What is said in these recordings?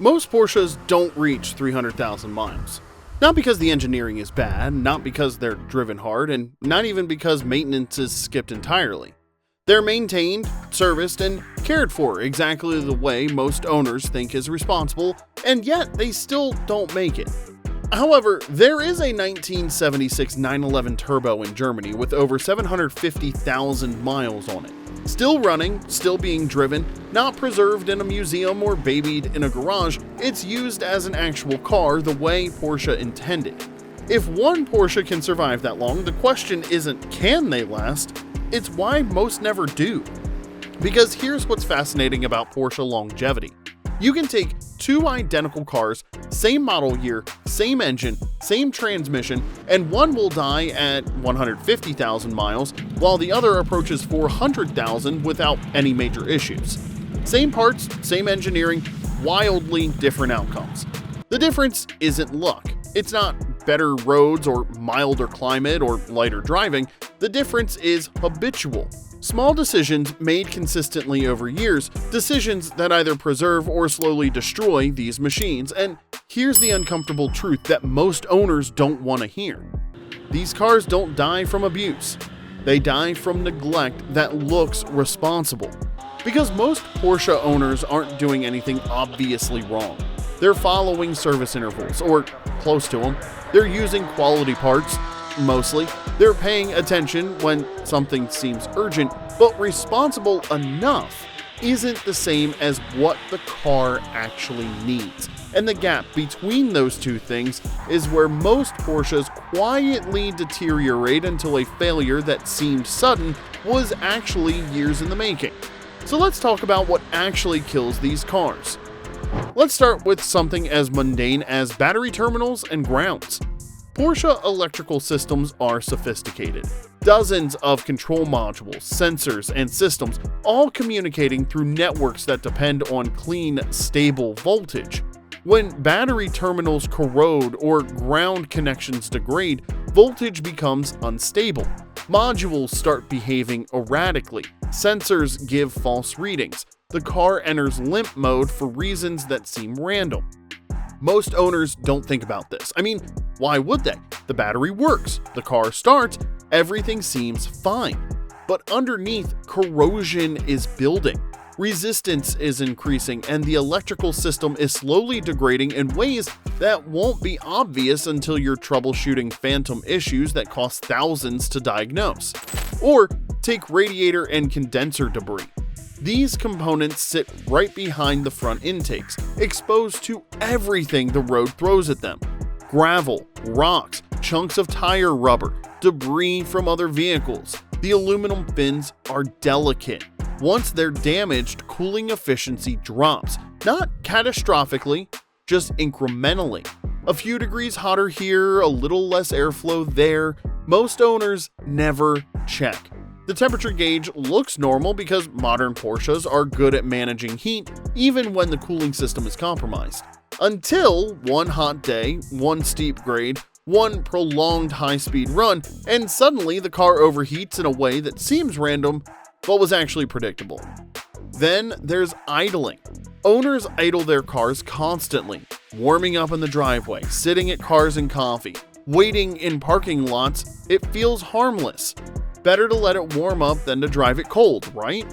Most Porsches don't reach 300,000 miles. Not because the engineering is bad, not because they're driven hard, and not even because maintenance is skipped entirely. They're maintained, serviced, and cared for exactly the way most owners think is responsible, and yet they still don't make it. However, there is a 1976 911 Turbo in Germany with over 750,000 miles on it. Still running, still being driven, not preserved in a museum or babied in a garage, it's used as an actual car the way Porsche intended. If one Porsche can survive that long, the question isn't can they last, it's why most never do. Because here's what's fascinating about Porsche longevity. You can take two identical cars, same model year, same engine, same transmission, and one will die at 150,000 miles, while the other approaches 400,000 without any major issues. Same parts, same engineering, wildly different outcomes. The difference isn't luck. It's not better roads or milder climate or lighter driving. The difference is habitual. Small decisions made consistently over years, decisions that either preserve or slowly destroy these machines. And here's the uncomfortable truth that most owners don't want to hear. These cars don't die from abuse. They die from neglect that looks responsible. Because most Porsche owners aren't doing anything obviously wrong. They're following service intervals, or close to them. They're using quality parts, mostly. They're paying attention when something seems urgent, but responsible enough isn't the same as what the car actually needs. And the gap between those two things is where most Porsches quietly deteriorate until a failure that seemed sudden was actually years in the making. So let's talk about what actually kills these cars. Let's start with something as mundane as battery terminals and grounds. Porsche electrical systems are sophisticated. Dozens of control modules, sensors, and systems, all communicating through networks that depend on clean, stable voltage. When battery terminals corrode or ground connections degrade, voltage becomes unstable. Modules start behaving erratically. Sensors give false readings. The car enters limp mode for reasons that seem random. Most owners don't think about this. I mean, why would they? The battery works, the car starts, everything seems fine. But underneath, corrosion is building. Resistance is increasing, and the electrical system is slowly degrading in ways that won't be obvious until you're troubleshooting phantom issues that cost thousands to diagnose. Or take radiator and condenser debris. These components sit right behind the front intakes, exposed to everything the road throws at them. Gravel, rocks, chunks of tire rubber, debris from other vehicles. The aluminum fins are delicate. Once they're damaged, cooling efficiency drops. Not catastrophically, just incrementally. A few degrees hotter here, a little less airflow there. Most owners never check. The temperature gauge looks normal because modern Porsches are good at managing heat even when the cooling system is compromised. Until one hot day, one steep grade, one prolonged high-speed run, and suddenly the car overheats in a way that seems random but was actually predictable. Then there's idling. Owners idle their cars constantly, warming up in the driveway, sitting at Cars and Coffee, waiting in parking lots. It feels harmless. Better to let it warm up than to drive it cold, right?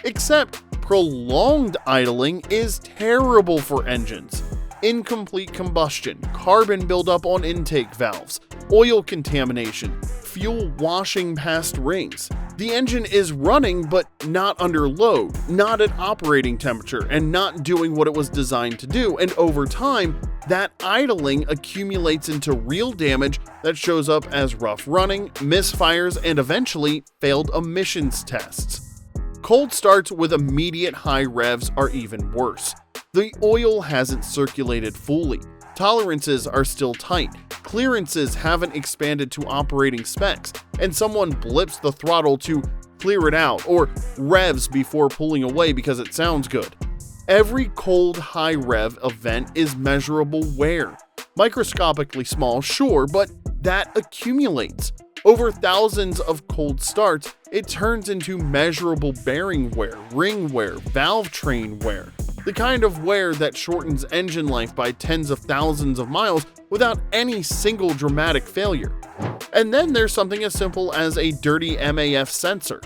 Except prolonged idling is terrible for engines. Incomplete combustion, carbon buildup on intake valves, oil contamination, fuel washing past rings. The engine is running but not under load, not at operating temperature, and not doing what it was designed to do. And over time, that idling accumulates into real damage that shows up as rough running, misfires, and eventually failed emissions tests. Cold starts with immediate high revs are even worse. The oil hasn't circulated fully. Tolerances are still tight. Clearances haven't expanded to operating specs, and someone blips the throttle to clear it out or revs before pulling away because it sounds good. Every cold high rev event is measurable wear. Microscopically small, sure, but that accumulates. Over thousands of cold starts, it turns into measurable bearing wear, ring wear, valve train wear. the kind of wear that shortens engine life by tens of thousands of miles without any single dramatic failure. And then there's something as simple as a dirty MAF sensor.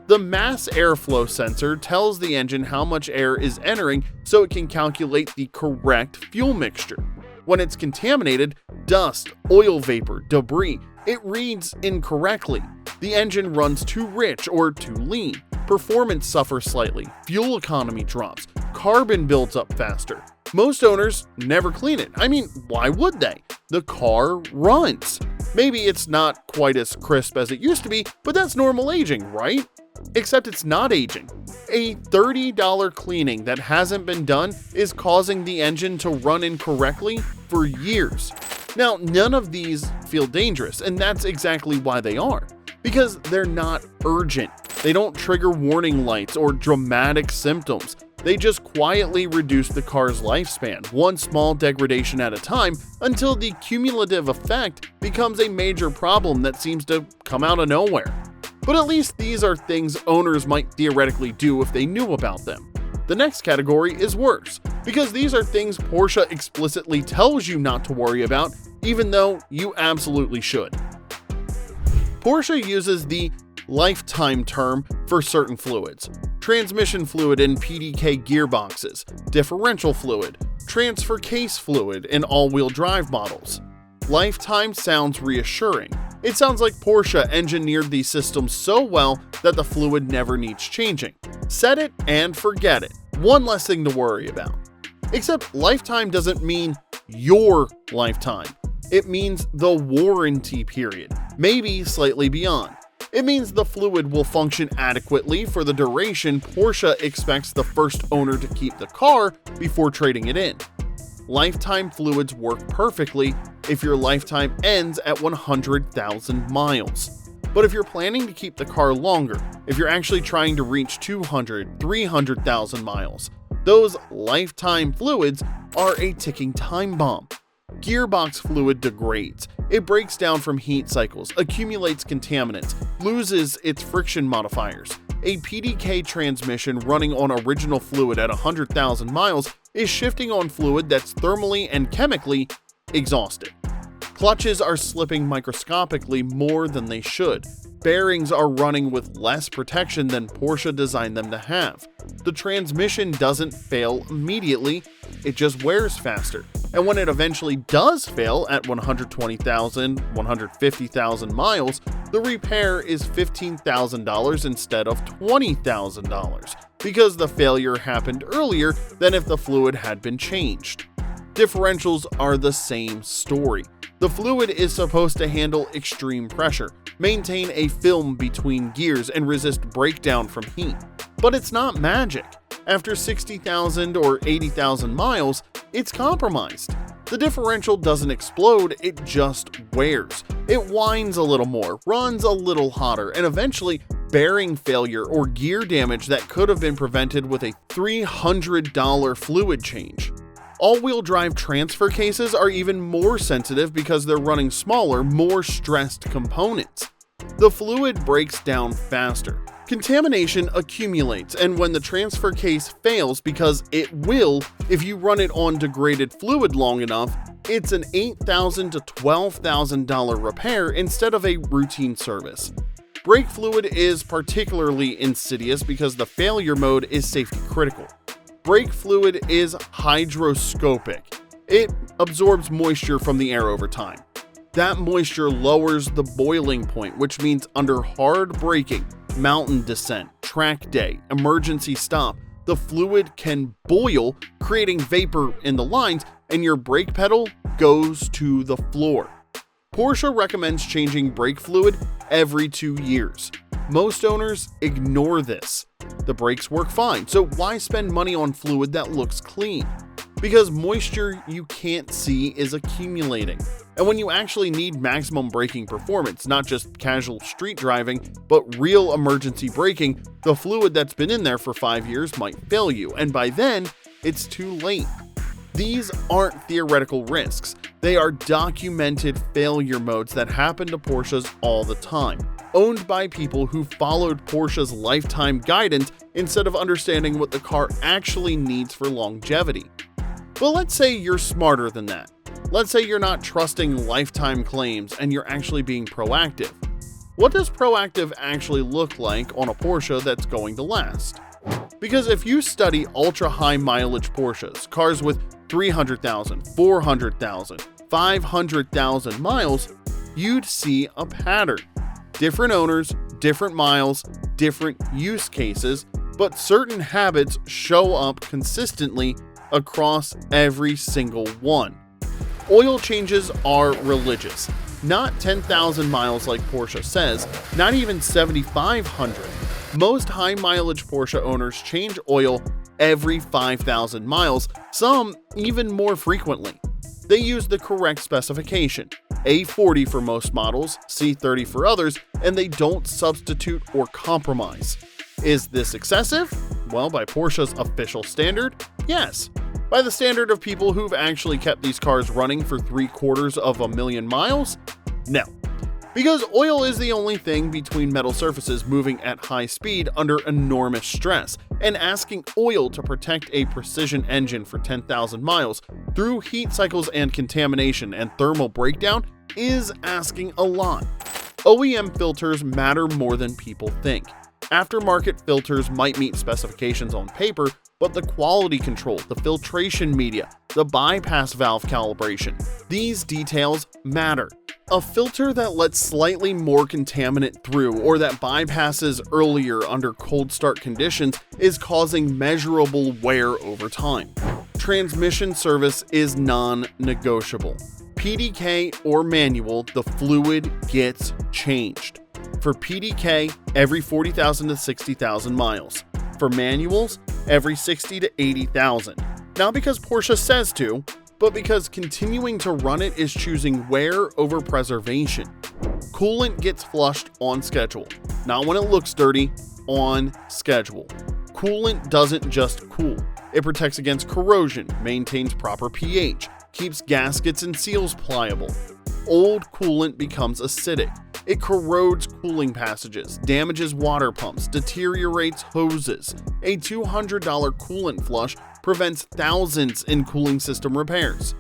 The mass airflow sensor tells the engine how much air is entering so it can calculate the correct fuel mixture. When it's contaminated, dust, oil vapor, debris, it reads incorrectly. The engine runs too rich or too lean. Performance suffers slightly, fuel economy drops, carbon builds up faster. Most owners never clean it. I mean, why would they? The car runs. Maybe it's not quite as crisp as it used to be, but that's normal aging, right? Except it's not aging. A $30 cleaning that hasn't been done is causing the engine to run incorrectly for years. Now, none of these feel dangerous, and that's exactly why they are. Because they're not urgent. They don't trigger warning lights or dramatic symptoms. They just quietly reduce the car's lifespan, one small degradation at a time, until the cumulative effect becomes a major problem that seems to come out of nowhere. But at least these are things owners might theoretically do if they knew about them. The next category is worse, because these are things Porsche explicitly tells you not to worry about, even though you absolutely should. Porsche uses the lifetime term for certain fluids: transmission fluid in PDK gearboxes, differential fluid, transfer case fluid in all-wheel drive models. Lifetime sounds reassuring. It sounds like Porsche engineered these systems so well that the fluid never needs changing. Set it and forget it. One less thing to worry about. Except lifetime doesn't mean your lifetime. It means the warranty period, maybe slightly beyond. It means the fluid will function adequately for the duration Porsche expects the first owner to keep the car before trading it in. Lifetime fluids work perfectly if your lifetime ends at 100,000 miles. But if you're planning to keep the car longer, if you're actually trying to reach 200, 300,000 miles, those lifetime fluids are a ticking time bomb. Gearbox fluid degrades. It breaks down from heat cycles, accumulates contaminants, loses its friction modifiers. A PDK transmission running on original fluid at 100,000 miles is shifting on fluid that's thermally and chemically exhausted. Clutches are slipping microscopically more than they should. Bearings are running with less protection than Porsche designed them to have. The transmission doesn't fail immediately, it just wears faster. And when it eventually does fail at 120,000, 150,000 miles, the repair is $15,000 instead of $20,000, because the failure happened earlier than if the fluid had been changed. Differentials are the same story. The fluid is supposed to handle extreme pressure, maintain a film between gears, and resist breakdown from heat. But it's not magic. After 60,000 or 80,000 miles, it's compromised. The differential doesn't explode, it just wears. It whines a little more, runs a little hotter, and eventually bearing failure or gear damage that could have been prevented with a $300 fluid change. All-wheel drive transfer cases are even more sensitive because they're running smaller, more stressed components. The fluid breaks down faster. Contamination accumulates, and when the transfer case fails, because it will if you run it on degraded fluid long enough, it's an $8,000 to $12,000 repair instead of a routine service. Brake fluid is particularly insidious because the failure mode is safety critical. Brake fluid is hygroscopic. It absorbs moisture from the air over time. That moisture lowers the boiling point, which means under hard braking, mountain descent, track day, emergency stop, the fluid can boil, creating vapor in the lines, and your brake pedal goes to the floor. Porsche recommends changing brake fluid every 2 years. Most owners ignore this. The brakes work fine, so why spend money on fluid that looks clean? Because moisture you can't see is accumulating. And when you actually need maximum braking performance, not just casual street driving, but real emergency braking, the fluid that's been in there for 5 years might fail you, and by then, it's too late. These aren't theoretical risks. They are documented failure modes that happen to Porsches all the time. owned by people who followed Porsche's lifetime guidance instead of understanding what the car actually needs for longevity. But let's say you're smarter than that. Let's say you're not trusting lifetime claims and you're actually being proactive. What does proactive actually look like on a Porsche that's going to last? Because if you study ultra-high mileage Porsches, cars with 300,000, 400,000, 500,000 miles, you'd see a pattern. Different owners, different miles, different use cases, but certain habits show up consistently across every single one. Oil changes are religious. Not 10,000 miles like Porsche says, not even 7,500. Most high mileage Porsche owners change oil every 5,000 miles, some even more frequently. They use the correct specification, A40 for most models, C30 for others, and they don't substitute or compromise. Is this excessive? Well, by Porsche's official standard, yes. By the standard of people who've actually kept these cars running for 750,000 miles? No. Because oil is the only thing between metal surfaces moving at high speed under enormous stress, and asking oil to protect a precision engine for 10,000 miles through heat cycles and contamination and thermal breakdown is asking a lot. OEM filters matter more than people think. Aftermarket filters might meet specifications on paper, but the quality control, the filtration media, the bypass valve calibration, these details matter. A filter that lets slightly more contaminant through or that bypasses earlier under cold start conditions is causing measurable wear over time. Transmission service is non-negotiable. PDK or manual, the fluid gets changed. For PDK, every 40,000 to 60,000 miles. For manuals, every 60 to 80,000. Not because Porsche says to, but because continuing to run it is choosing wear over preservation. Coolant gets flushed on schedule, not when it looks dirty, on schedule. Coolant doesn't just cool. It protects against corrosion, maintains proper pH, keeps gaskets and seals pliable. Old coolant becomes acidic. It corrodes cooling passages, damages water pumps, deteriorates hoses. A $200 coolant flush prevents thousands in cooling system repairs.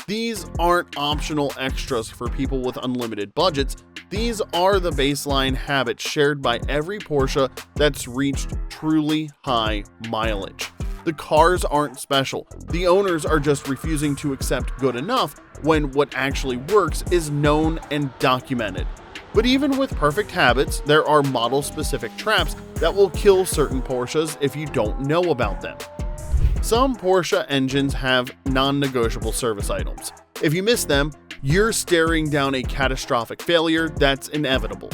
These aren't optional extras for people with unlimited budgets. These are the baseline habits shared by every Porsche that's reached truly high mileage. The cars aren't special. The owners are just refusing to accept good enough when what actually works is known and documented. But even with perfect habits, there are model-specific traps that will kill certain Porsches if you don't know about them. Some Porsche engines have non-negotiable service items. If you miss them, you're staring down a catastrophic failure that's inevitable.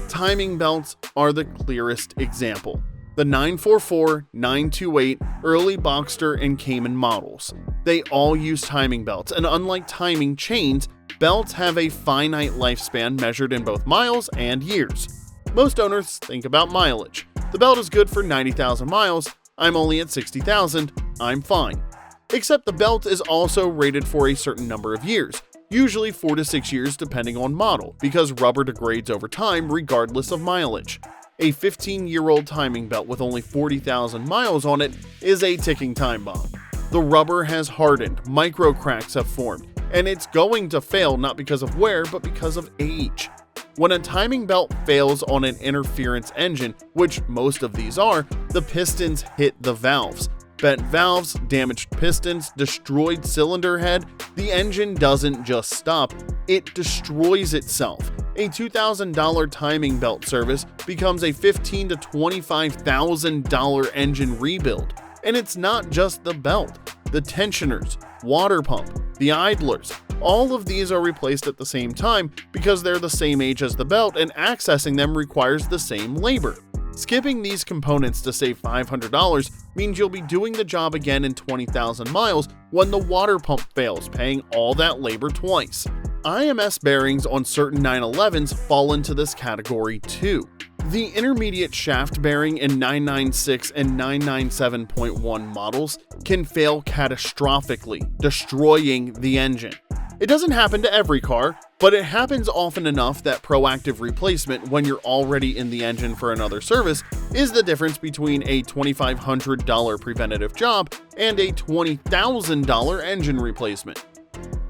Timing belts are the clearest example. The 944, 928, early Boxster, and Cayman models. They all use timing belts, and unlike timing chains, belts have a finite lifespan measured in both miles and years. Most owners think about mileage. The belt is good for 90,000 miles, I'm only at 60,000, I'm fine. Except the belt is also rated for a certain number of years, usually 4 to 6 years depending on model, because rubber degrades over time regardless of mileage. A 15-year-old timing belt with only 40,000 miles on it is a ticking time bomb. The rubber has hardened, micro cracks have formed, and it's going to fail not because of wear, but because of age. When a timing belt fails on an interference engine, which most of these are, the pistons hit the valves. Bent valves, damaged pistons, destroyed cylinder head, the engine doesn't just stop, it destroys itself. A $2,000 timing belt service becomes a $15,000 to $25,000 engine rebuild. And it's not just the belt. The tensioners, water pump, the idlers, all of these are replaced at the same time because they're the same age as the belt and accessing them requires the same labor. Skipping these components to save $500 means you'll be doing the job again in 20,000 miles when the water pump fails, paying all that labor twice. IMS bearings on certain 911s fall into this category too. The intermediate shaft bearing in 996 and 997.1 models can fail catastrophically, destroying the engine. It doesn't happen to every car, But it happens often enough that proactive replacement when you're already in the engine for another service is the difference between a $2,500 preventative job and a $20,000 engine replacement.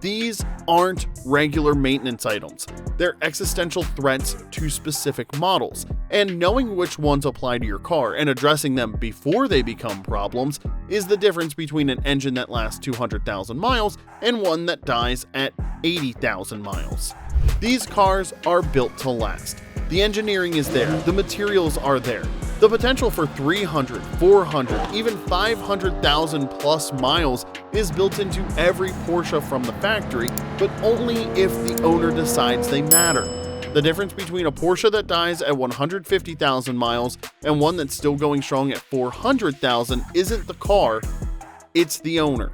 These aren't regular maintenance items. They're existential threats to specific models, and knowing which ones apply to your car and addressing them before they become problems is the difference between an engine that lasts 200,000 miles and one that dies at 80,000 miles. These cars are built to last. The engineering is there, the materials are there. The potential for 300, 400, even 500,000 plus miles is built into every Porsche from the factory, but only if the owner decides they matter. The difference between a Porsche that dies at 150,000 miles and one that's still going strong at 400,000 isn't the car, it's the owner.